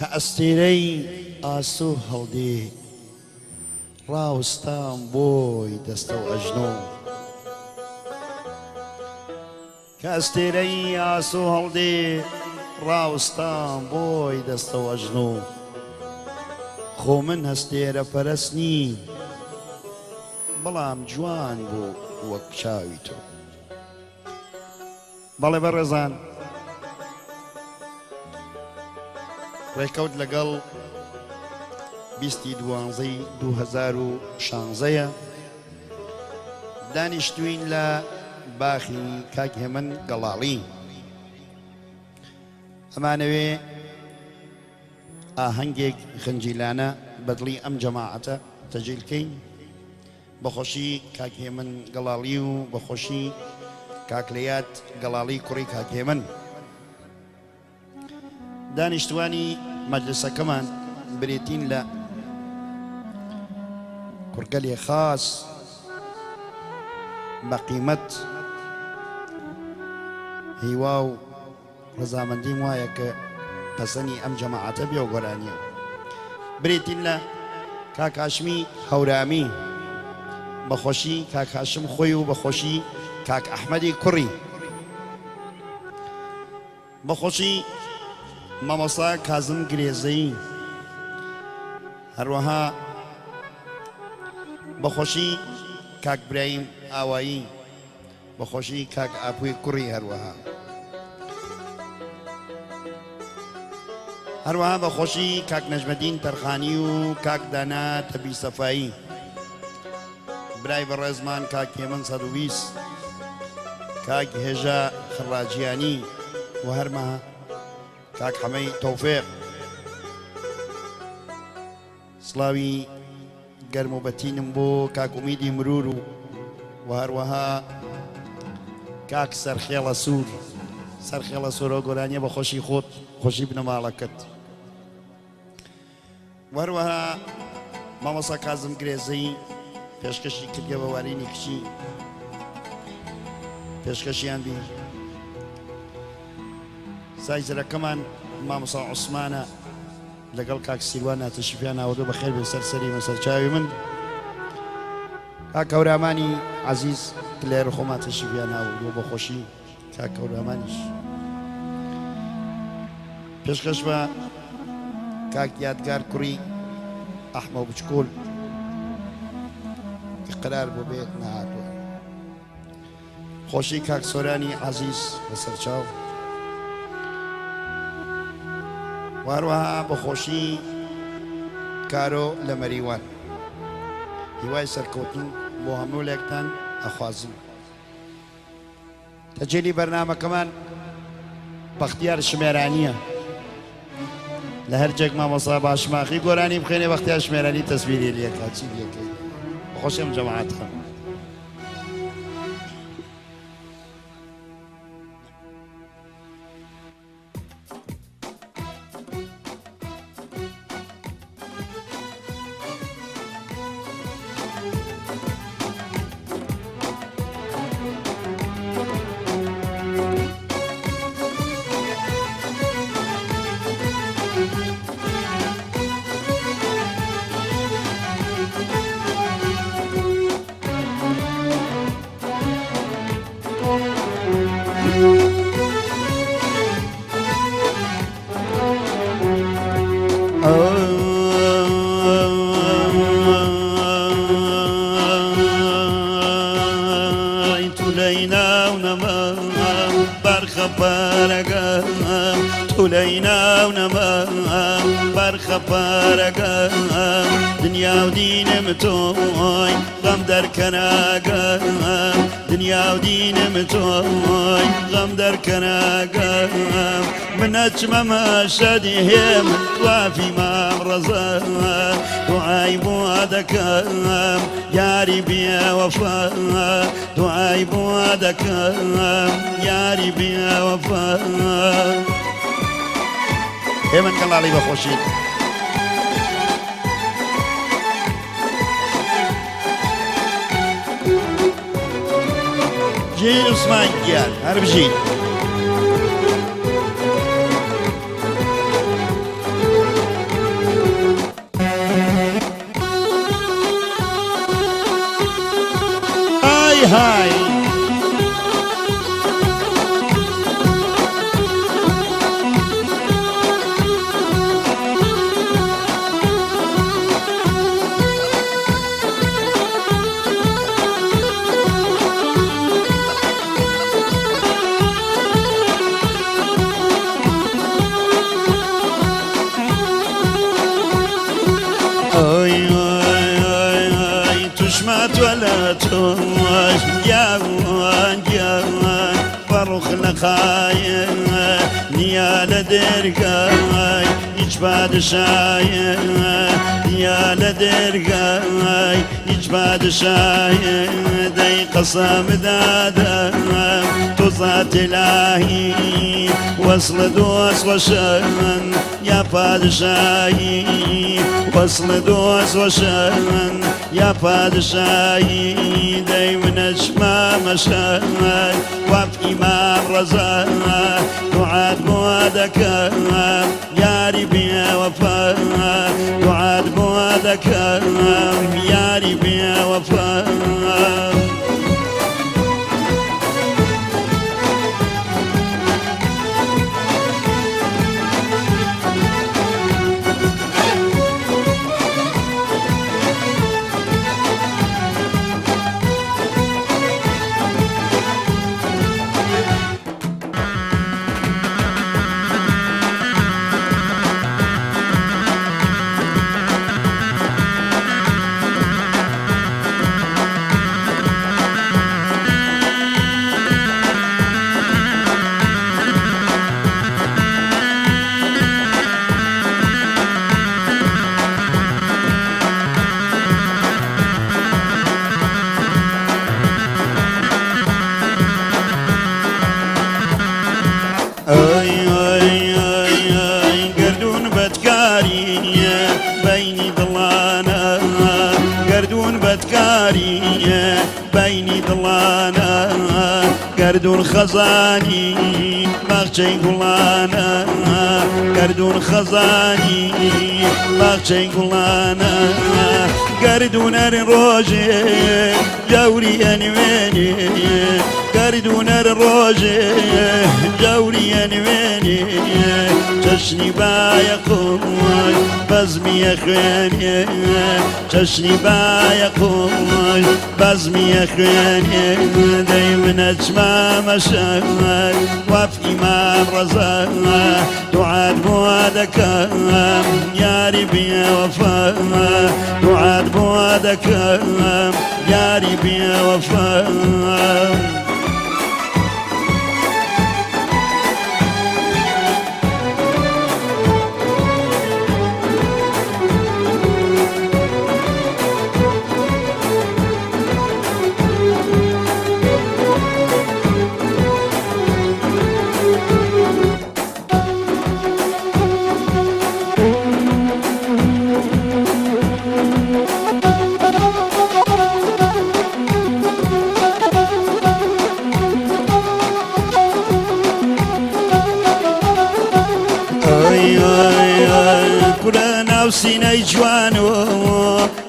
کە ئەستێرەی ئاسوو هەڵدێ ڕاوستان بۆی دەستە و ئەژنۆ کە ئەستێرەی ئاسوو هەڵدێ ڕاوستان بۆی دەستە و ئەژنۆ خۆ من هەستێرە پەرست نیم بەڵام جوان بوو وەک چاوی تۆ بەڵێ بەڕێزان ڕێکەوت لەگەڵ 20/12/2016 دانیشتوین لە باخی کاک هێمن گەڵاڵی ئەمانەوێ ئاهەنگێک خنجیلانە بەدڵی ئەم جەماعەتە تەجیلکەین بەخۆشی کاک هێمن گەڵاڵی و بەخۆشی کاکلەیات گەڵاڵی کوڕی کاک هێمن دانیشتوانی مەجلسەکەمان برێتین لە کورگەلێ خاص بە قیمەت هیوا و ڕەزامەندیم وایە کە پەسەنی ئەم جەماعەتە بێ و گۆرانیە برێتین لە کاک هاشمی هەورامی بەخۆشی کاک هاشم خۆی و بەخۆشی کاک ئەحمەدی کوڕی بەخۆشی مامۆستا کازم گرێزەی هەروەها بەخۆشی کاک برایم ئاوایی بەخۆشی کاک ئاپوی کوڕی هەروەها بەخۆشی کاک نەجمەدین تەرخانی و کاک دانا تەبی سەفایی برای بەڕێزمان کاک هێمن 120 کاک هێژە خڕاجیانی و هەرمە کاک حەمەی تەوفێق سڵاوی گەرم و بەتینم بۆ کاک ئومیدی مرور و هەروەها کاک سەرخێڵە سوور سەرخێڵە سوورە گۆرانیە بە خۆشی خۆت خۆشی بنەماڵەکەت و هەروەها مامۆستا کازم گرێزەی پێشکەشی کردگە بە وارینی کچی پێشکەشیان بی سایزەرەکەمان مامۆستا عوسمانە لەگەڵ کاک سیروان تەشریفیان ئاوردووە بەخێر بێ سەرسەری مەسەرچاوی من کاک هەورامانی عەزیز لێرە خۆمان تەشریفیان ئاوردووە بە خۆشی کاک هەورامانیش پێشکەش بە کاک یادگار کوڕی ئەحمە بچکۆل کە قرار بۆ بێت نەهاتووە خۆشی کاک سۆرانی عەزیز بەسەرچاو واروها بەخۆشی کارۆ لە مەریوان هیوای سەرکەوتن بۆ هەموو لێکتان ئەخوازم تەجێلی بەرنامەکەمان بەختیار شمێرانیە لە هەرجێک مامۆستا باشماخی گۆرانی بخێنێ بەختیار شمێرانی تەسبیری لێکا چی لێکەی بەخۆشی ئەم جەماعەتە دنیا و دینم تۆی غەم دەرکەناگەم دنیا و دینم تۆی غەم دەرکەناگەم من ئەچمە مەشەدی هێم توافی مام ڕەزە دوعای بۆ دەکەم یاری بێوەفا دوعای بۆ دەکەم یاری بێوەفا هێمن گەڵاڵی بەخۆشی جین عوسمان گیان هەر بژین هاي تشمت ولا توش جوان جوان فروخ لخايا نيال درقاي يجباد شايا نيال درقاي يجباد شايا دي قسم دادا تزات الهي وصل دوس وشن يا بادشاهي وصل دوس وشن يا بادشاهي دايما اشمى مشاي وفي إمام رزاق تعاد موادك يا ربي يا وفاء تعاد موادك يا ربي يا وفاء قردون بدكاري بيني ضلانا قردون بدكاري بيني ضلانا قردون خزاني باغچەی گوڵانە گەردون خەزانی باغچەی گوڵانە گەردونەر ڕۆژێ جەوری ئەنوێنێ گەردونەر ڕۆژێ جەوری ئەنوێنێ چەشنی بایەقۆی بەزمیە خوێنێ چەشنی بایەقۆی بەزمیە خوێنێ دەی منە چما مەشەی وەف ئیمام ڕەزا دوعات بۆ دەکەم یاری بێ وەفا دوعات بۆ دەکەم یاری بێ وەفا ناو سینەی جوانۆ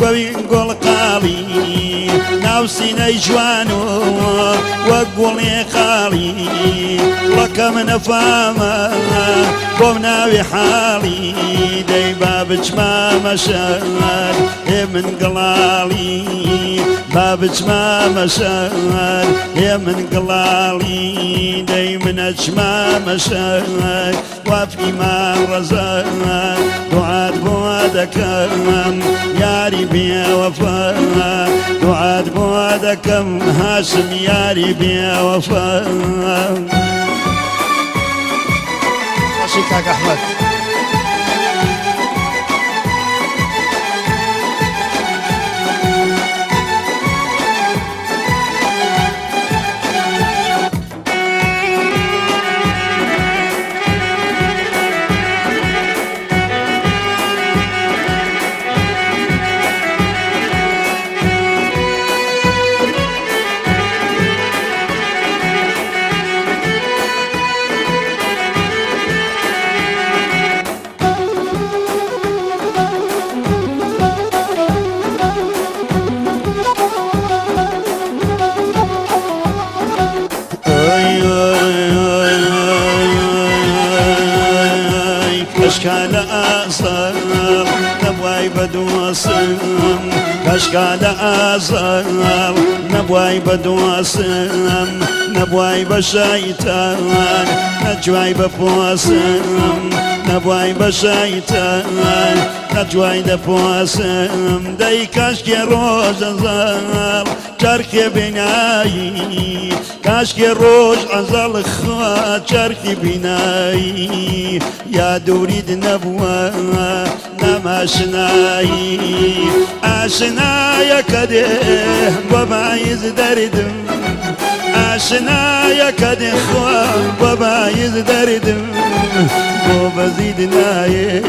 وەوی گۆڵقاڵی ناو سینەی جوانۆ وەک گوڵێ قاڵی وەکە منە فامە بۆم ناوی حاڵی دەی با بچمە مەشەر هێ من گڵاڵی با بچمە مەشەر هێ من گڵاڵی دەی منە چمە مەشەر وەف ئیمام ڕەزا دوعات بۆ دەکەم یاری بێ وەفا دوعات بۆ دەکەم هاشم یاری بێ وەفا باشی کاک ئەحمەد كشكال أصل نبواي بدوسم كشكال أصل نبواي بدوسم نبواي بشيطان نجواي بفوسم نبواي بشيطان نجواي بفوسم داي كشكي روج زار چرخ بینایی کاشکی روش ازال خواه چرخ بینایی یا دورید نبوه نماشنایی آشنای کده ببایز دردم آشنای کده خواه ببایز دردم بو بزید نایه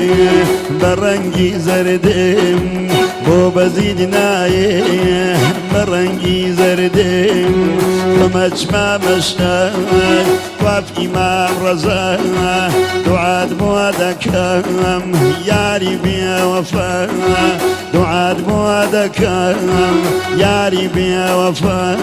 برنگی زردم بو بزید نایه برنگی زردم بمجمع مشتاق وف امام رضا دعاد موادكم ياري بيا وفا دعاد موادكم ياري بيا وفا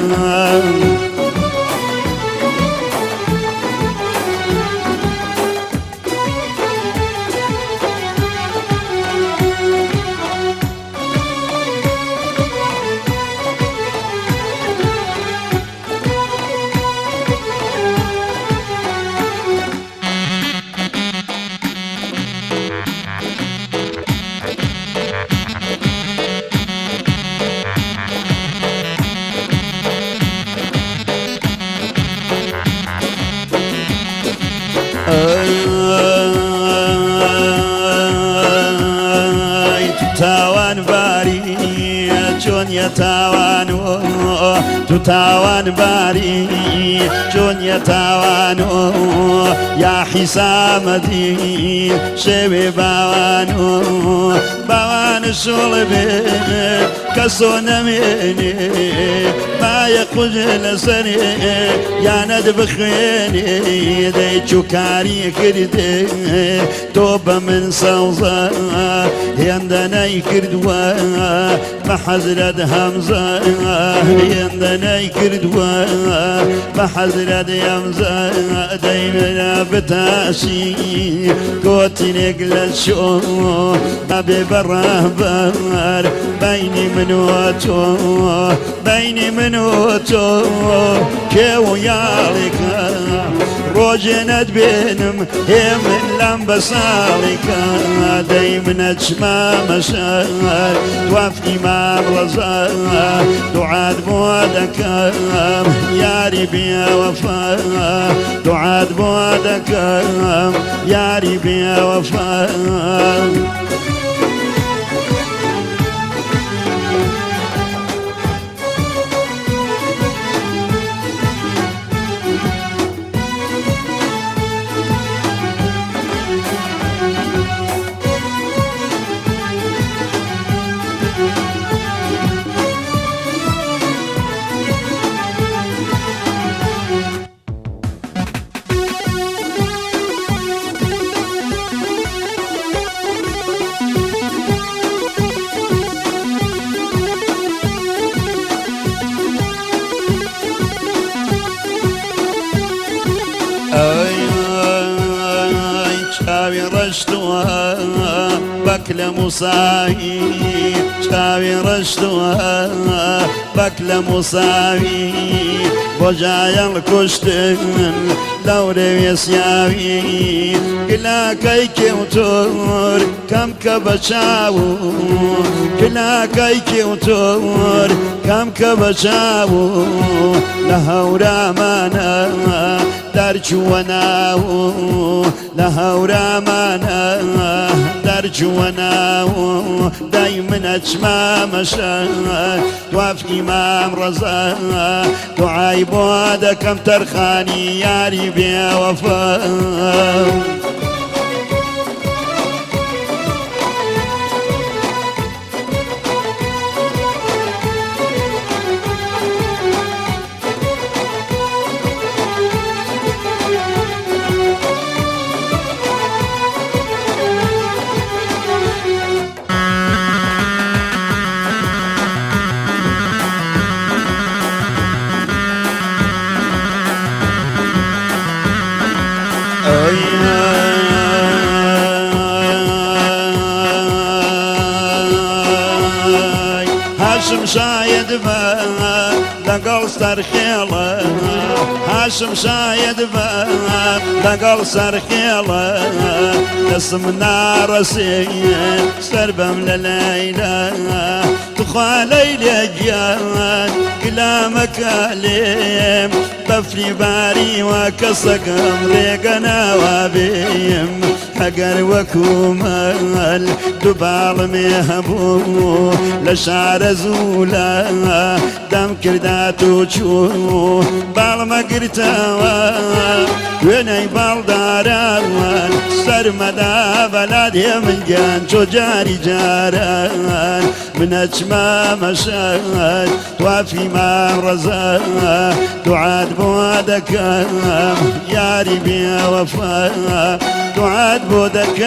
تاوان باري چون يتاوانو تاوان باري چون يتاوانو يا حسامتي شبي باوانو باوان شلبي كسو نميني ما يقجل سني يا ندب خيني دي چوكاري كردي توب من صوصا يندنا يكردوا بحزرد همزة يندنا يكردوا بحزرد همزة دايما بتاشي قوتي نقل شو أبي براه بار بيني منوتو بيني منوتو كيو يالك روجنت بينم هي من لمبة سالكة دايما اجمع مشاعر توف امام رضا دعاد بوادك ياري بيا وفا دعاد بوادك ياري بيا وفا شاوي رشتوها بكل مساوي شاوي رشتوها بكل مساوي بجايا الكشتن دوري يسياوي كلا كيكي وتور كم كبشاو كلا كيكي وتور كم كبشاو لهورا مانا درجوناو لهورا مانا درجوناو دايما اجمع مشاعر توف امام رضا دعاي بودا كم ترخاني ياري بيا وفا لقل سرخيلة هاشم شايد با لقل سرخيلة اسمنا رسي سربم لليلة تخوى ليلة جان كلامك أليم بفري باري وكسقم ريقنا وابيم حقر وكومال دبال ميهبو لشعر زولا دم كرداتو تشو بالمقرتاوا ويني بالداران سرمدا بلادي من جان شو جاري جاران من أجمام مشاهد توافي ما رزا تعاد بودك يا ربي وفا تعاد بودك